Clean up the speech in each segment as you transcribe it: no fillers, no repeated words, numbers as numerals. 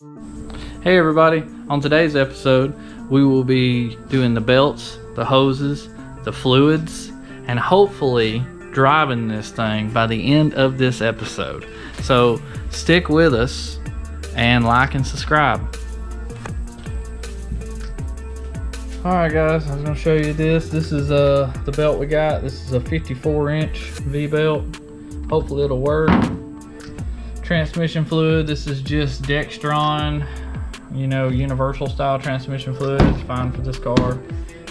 Hey everybody, on today's episode we will be doing the belts, the hoses, the fluids, and hopefully driving this thing by the end of this episode. So stick with us and like and subscribe. Alright guys, I was going to show you this. This is the belt we got. This is a 54-inch V-belt. Hopefully it'll work. Transmission fluid, this is just Dextron, universal style transmission fluid. It's fine for this car.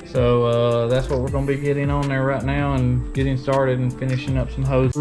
So that's what we're going to be getting on there right now and getting started and finishing up some hoses.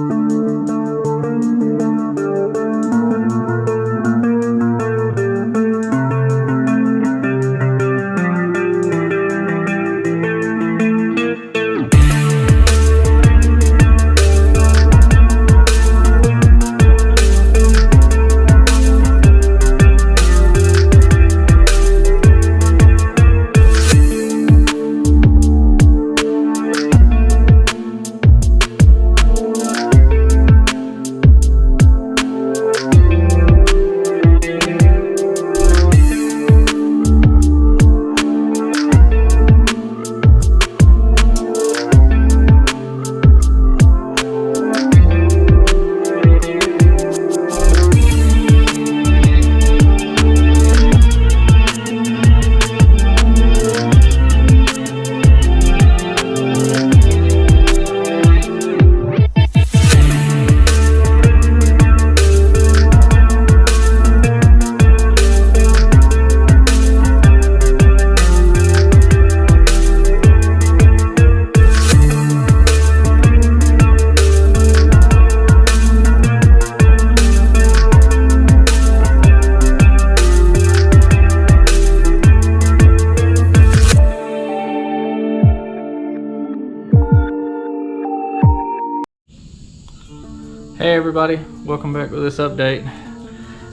Hey everybody, welcome back with this update.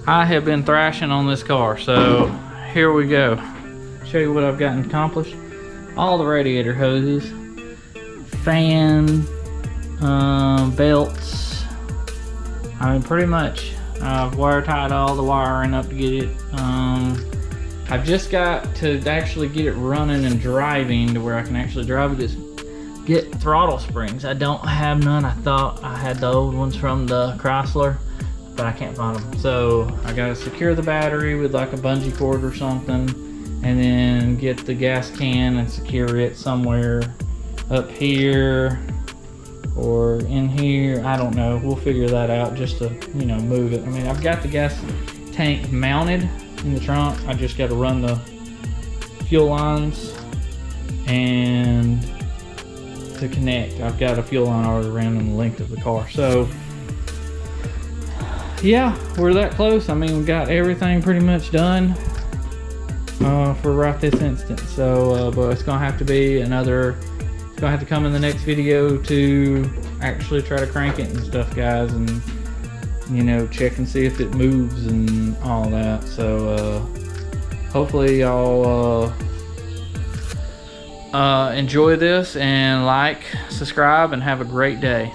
I have been thrashing on this car, so here we go. Show you what I've gotten accomplished. All the radiator hoses, fan, belts. I mean, pretty much I've wire tied all the wiring up to get it. I've just got to actually get it running and driving to where I can actually drive it. Get throttle springs. I don't have none. I thought I had the old ones from the Chrysler, but I can't find them. So I gotta secure the battery with like a bungee cord or something, and then get the gas can and secure it somewhere up here or in here. I don't know. We'll figure that out just to, move it. I mean, I've got the gas tank mounted in the trunk. I just got to run the fuel lines and to connect. I've got a fuel line already ran on the length of the car. So yeah, we're that close. I mean, we got everything pretty much done for right this instant. So but it's gonna have to be it's gonna have to come in the next video to actually try to crank it and stuff, guys, and check and see if it moves and all that. So hopefully y'all enjoy this and like, subscribe, and have a great day.